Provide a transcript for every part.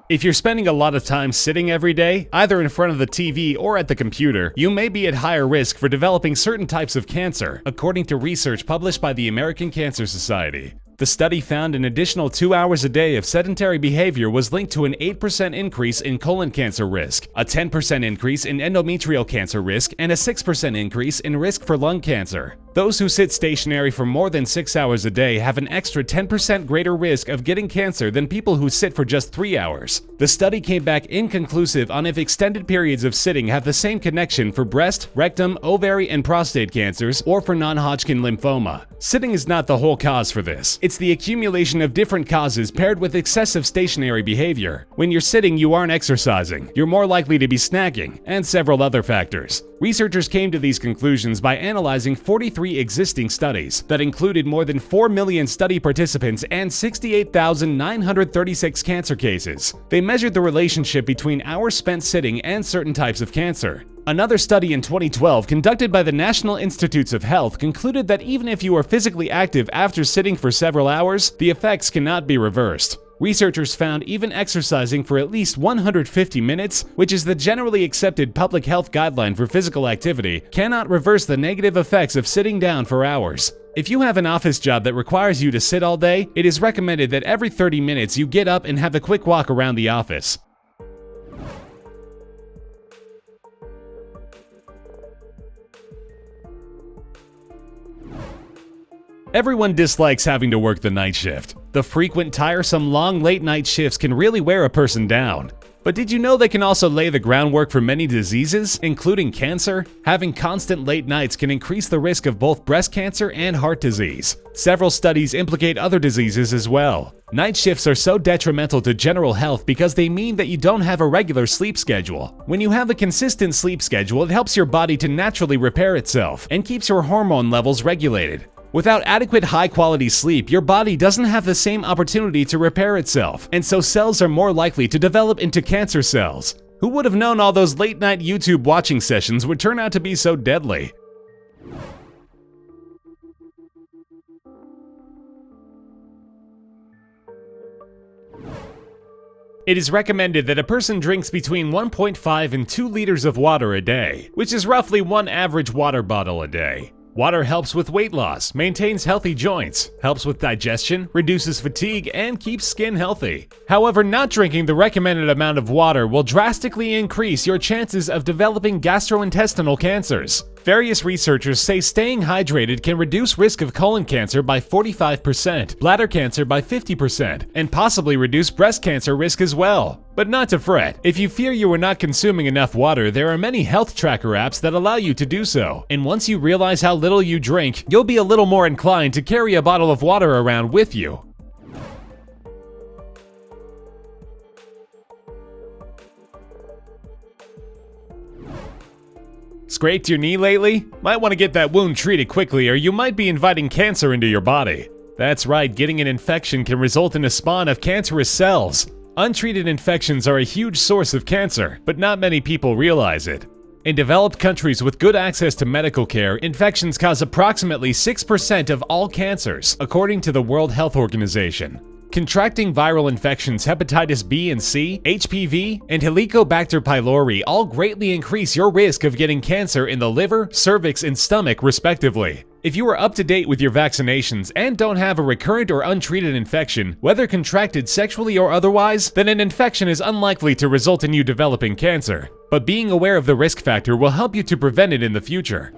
If you're spending a lot of time sitting every day, either in front of the TV or at the computer, you may be at higher risk for developing certain types of cancer, according to research published by the American Cancer Society. The study found an additional 2 hours a day of sedentary behavior was linked to an 8% increase in colon cancer risk, a 10% increase in endometrial cancer risk, and a 6% increase in risk for lung cancer. Those who sit stationary for more than 6 hours a day have an extra 10% greater risk of getting cancer than people who sit for just 3 hours. The study came back inconclusive on if extended periods of sitting have the same connection for breast, rectum, ovary, and prostate cancers or for non-Hodgkin lymphoma. Sitting is not the whole cause for this. It's the accumulation of different causes paired with excessive stationary behavior. When you're sitting, you aren't exercising, you're more likely to be snacking, and several other factors. Researchers came to these conclusions by analyzing 43 existing studies that included more than 4 million study participants and 68,936 cancer cases. They measured the relationship between hours spent sitting and certain types of cancer. Another study in 2012 conducted by the National Institutes of Health concluded that even if you are physically active after sitting for several hours, the effects cannot be reversed. Researchers found even exercising for at least 150 minutes, which is the generally accepted public health guideline for physical activity, cannot reverse the negative effects of sitting down for hours. If you have an office job that requires you to sit all day, it is recommended that every 30 minutes you get up and have a quick walk around the office. Everyone dislikes having to work the night shift. The frequent, tiresome, long, late-night shifts can really wear a person down. But did you know they can also lay the groundwork for many diseases, including cancer? Having constant late nights can increase the risk of both breast cancer and heart disease. Several studies implicate other diseases as well. Night shifts are so detrimental to general health because they mean that you don't have a regular sleep schedule. When you have a consistent sleep schedule, it helps your body to naturally repair itself and keeps your hormone levels regulated. Without adequate high-quality sleep, your body doesn't have the same opportunity to repair itself, and so cells are more likely to develop into cancer cells. Who would have known all those late-night YouTube watching sessions would turn out to be so deadly? It is recommended that a person drinks between 1.5 and 2 liters of water a day, which is roughly 1 average water bottle a day. Water helps with weight loss, maintains healthy joints, helps with digestion, reduces fatigue, and keeps skin healthy. However, not drinking the recommended amount of water will drastically increase your chances of developing gastrointestinal cancers. Various researchers say staying hydrated can reduce risk of colon cancer by 45%, bladder cancer by 50%, and possibly reduce breast cancer risk as well. But not to fret. If you fear you are not consuming enough water, there are many health tracker apps that allow you to do so. And once you realize how little you drink, you'll be a little more inclined to carry a bottle of water around with you. Scraped your knee lately? Might want to get that wound treated quickly or you might be inviting cancer into your body. That's right, getting an infection can result in a spawn of cancerous cells. Untreated infections are a huge source of cancer, but not many people realize it. In developed countries with good access to medical care, infections cause approximately 6% of all cancers, according to the World Health Organization. Contracting viral infections hepatitis B and C, HPV, and Helicobacter pylori all greatly increase your risk of getting cancer in the liver, cervix, and stomach, respectively. If you are up to date with your vaccinations and don't have a recurrent or untreated infection, whether contracted sexually or otherwise, then an infection is unlikely to result in you developing cancer. But being aware of the risk factor will help you to prevent it in the future.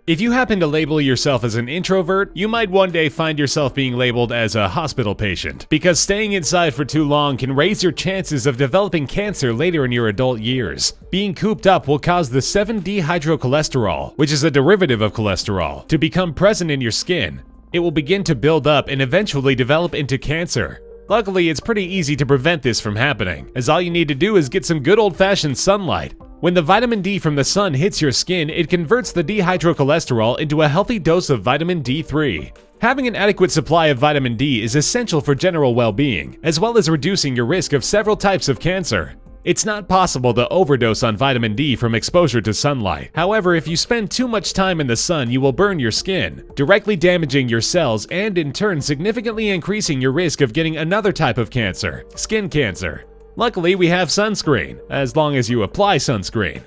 If you happen to label yourself as an introvert, you might one day find yourself being labeled as a hospital patient, because staying inside for too long can raise your chances of developing cancer later in your adult years. Being cooped up will cause the 7-dehydrocholesterol, which is a derivative of cholesterol, to become present in your skin. It will begin to build up and eventually develop into cancer. Luckily, it's pretty easy to prevent this from happening, as all you need to do is get some good old-fashioned sunlight. When the vitamin D from the sun hits your skin, it converts the dehydrocholesterol into a healthy dose of vitamin D3. Having an adequate supply of vitamin D is essential for general well-being, as well as reducing your risk of several types of cancer. It's not possible to overdose on vitamin D from exposure to sunlight. However, if you spend too much time in the sun, you will burn your skin, directly damaging your cells and in turn significantly increasing your risk of getting another type of cancer, skin cancer. Luckily, we have sunscreen, as long as you apply sunscreen.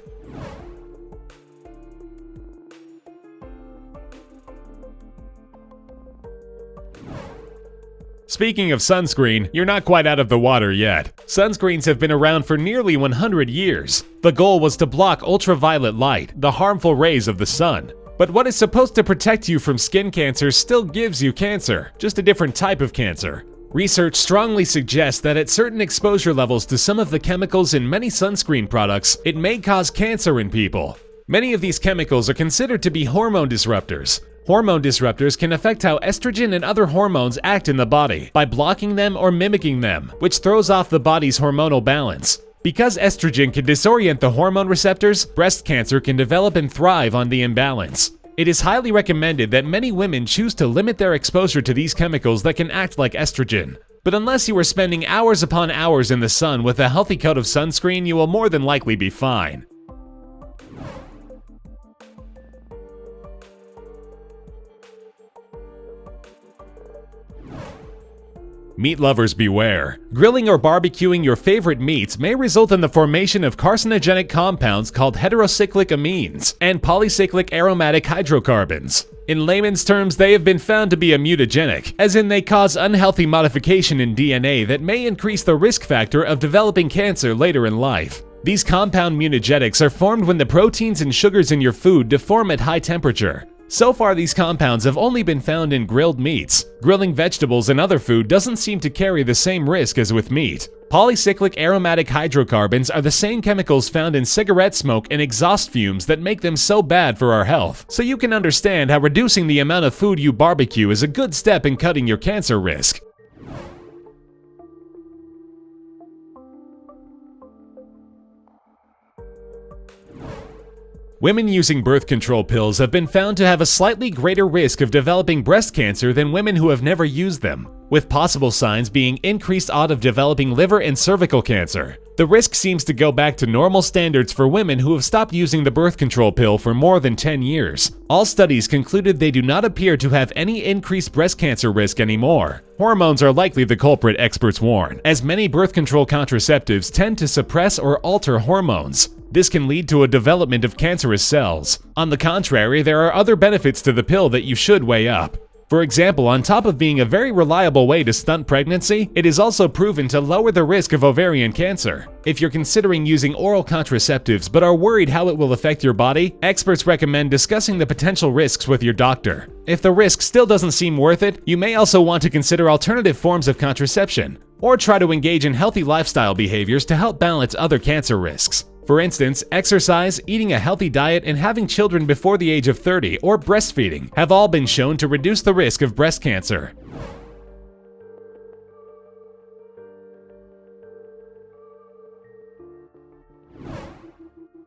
Speaking of sunscreen, you're not quite out of the water yet. Sunscreens have been around for nearly 100 years. The goal was to block ultraviolet light, the harmful rays of the sun. But what is supposed to protect you from skin cancer still gives you cancer, just a different type of cancer. Research strongly suggests that at certain exposure levels to some of the chemicals in many sunscreen products, it may cause cancer in people. Many of these chemicals are considered to be hormone disruptors. Hormone disruptors can affect how estrogen and other hormones act in the body by blocking them or mimicking them, which throws off the body's hormonal balance. Because estrogen can disorient the hormone receptors, breast cancer can develop and thrive on the imbalance. It is highly recommended that many women choose to limit their exposure to these chemicals that can act like estrogen. But unless you are spending hours upon hours in the sun with a healthy coat of sunscreen, you will more than likely be fine. Meat lovers beware. Grilling or barbecuing your favorite meats may result in the formation of carcinogenic compounds called heterocyclic amines and polycyclic aromatic hydrocarbons. In layman's terms, they have been found to be mutagenic, as in they cause unhealthy modification in DNA that may increase the risk factor of developing cancer later in life. These compound mutagenics are formed when the proteins and sugars in your food deform at high temperature. So far, these compounds have only been found in grilled meats. Grilling vegetables and other food doesn't seem to carry the same risk as with meat. Polycyclic aromatic hydrocarbons are the same chemicals found in cigarette smoke and exhaust fumes that make them so bad for our health. So you can understand how reducing the amount of food you barbecue is a good step in cutting your cancer risk. Women using birth control pills have been found to have a slightly greater risk of developing breast cancer than women who have never used them, with possible signs being increased odds of developing liver and cervical cancer. The risk seems to go back to normal standards for women who have stopped using the birth control pill for more than 10 years. All studies concluded they do not appear to have any increased breast cancer risk anymore. Hormones are likely the culprit, experts warn, as many birth control contraceptives tend to suppress or alter hormones. This can lead to a development of cancerous cells. On the contrary, there are other benefits to the pill that you should weigh up. For example, on top of being a very reliable way to stunt pregnancy, it is also proven to lower the risk of ovarian cancer. If you're considering using oral contraceptives but are worried how it will affect your body, experts recommend discussing the potential risks with your doctor. If the risk still doesn't seem worth it, you may also want to consider alternative forms of contraception, or try to engage in healthy lifestyle behaviors to help balance other cancer risks. For instance, exercise, eating a healthy diet, and having children before the age of 30 or breastfeeding have all been shown to reduce the risk of breast cancer.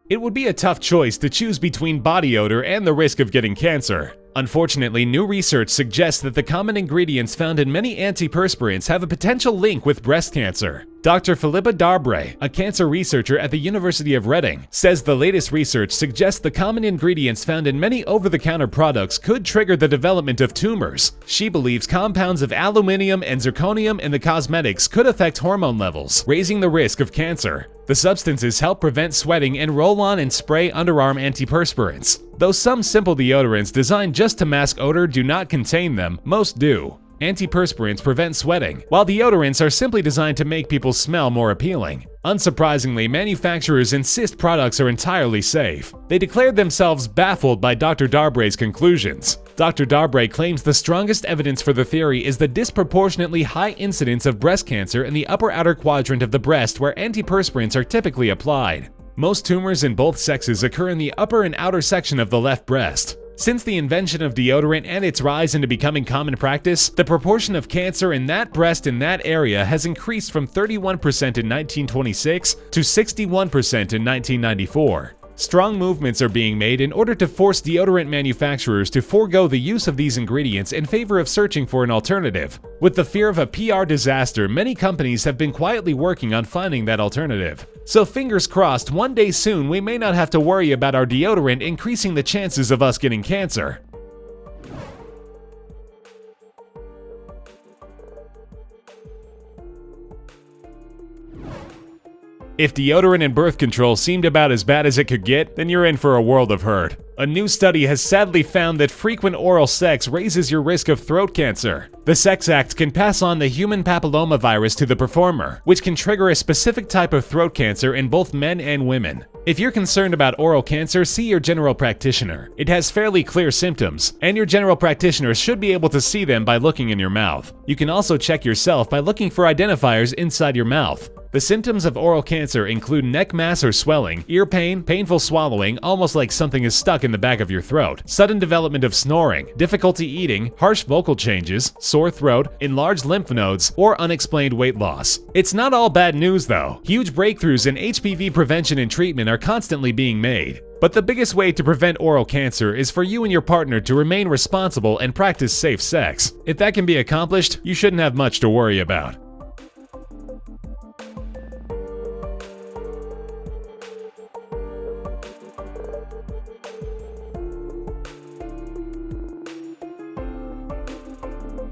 It would be a tough choice to choose between body odor and the risk of getting cancer. Unfortunately, new research suggests that the common ingredients found in many antiperspirants have a potential link with breast cancer. Dr. Philippa Darbre, a cancer researcher at the University of Reading, says the latest research suggests the common ingredients found in many over-the-counter products could trigger the development of tumors. She believes compounds of aluminium and zirconium in the cosmetics could affect hormone levels, raising the risk of cancer. The substances help prevent sweating and roll-on and spray underarm antiperspirants. Though some simple deodorants designed just to mask odor do not contain them, most do. Antiperspirants prevent sweating, while deodorants are simply designed to make people smell more appealing. Unsurprisingly, manufacturers insist products are entirely safe. They declared themselves baffled by Dr. Darbre's conclusions. Dr. Darbre claims the strongest evidence for the theory is the disproportionately high incidence of breast cancer in the upper outer quadrant of the breast where antiperspirants are typically applied. Most tumors in both sexes occur in the upper and outer section of the left breast. Since the invention of deodorant and its rise into becoming common practice, the proportion of cancer in that breast in that area has increased from 31% in 1926 to 61% in 1994. Strong movements are being made in order to force deodorant manufacturers to forego the use of these ingredients in favor of searching for an alternative. With the fear of a PR disaster, many companies have been quietly working on finding that alternative. So fingers crossed, one day soon we may not have to worry about our deodorant increasing the chances of us getting cancer. If deodorant and birth control seemed about as bad as it could get, then you're in for a world of hurt. A new study has sadly found that frequent oral sex raises your risk of throat cancer. The sex act can pass on the human papillomavirus to the performer, which can trigger a specific type of throat cancer in both men and women. If you're concerned about oral cancer, see your general practitioner. It has fairly clear symptoms, and your general practitioner should be able to see them by looking in your mouth. You can also check yourself by looking for identifiers inside your mouth. The symptoms of oral cancer include neck mass or swelling, ear pain, painful swallowing, almost like something is stuck in the back of your throat, sudden development of snoring, difficulty eating, harsh vocal changes, sore throat, enlarged lymph nodes, or unexplained weight loss. It's not all bad news though. Huge breakthroughs in HPV prevention and treatment are constantly being made. But the biggest way to prevent oral cancer is for you and your partner to remain responsible and practice safe sex. If that can be accomplished, you shouldn't have much to worry about.